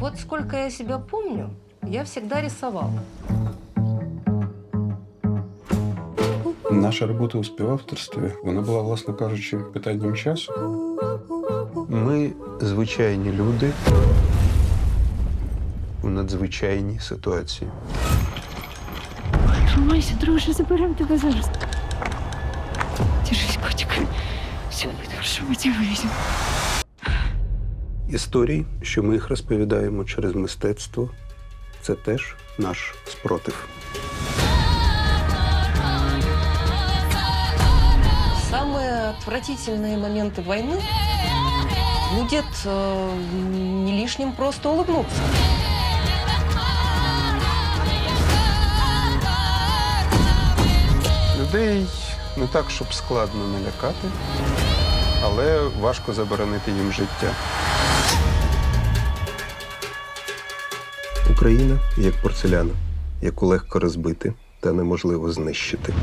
Вот сколько я себя помню, я всегда рисовала. Наша робота у співавторстві, вона була, власне кажучи, питанням часу. Ми звичайні люди у надзвичайній ситуації. Тримайся, друже, заберемо тебе зараз. Держись, котик. Все буде хорошо, ми тебе вивеземо. Історії, що ми їх розповідаємо через мистецтво, це теж наш спротив. Самые отвратительные моменты войны будет не лишним просто улыбнуться. Людей не так, щоб складно налякати, але важко заборонити їм життя. Україна як порцеляна, яку легко розбити та неможливо знищити.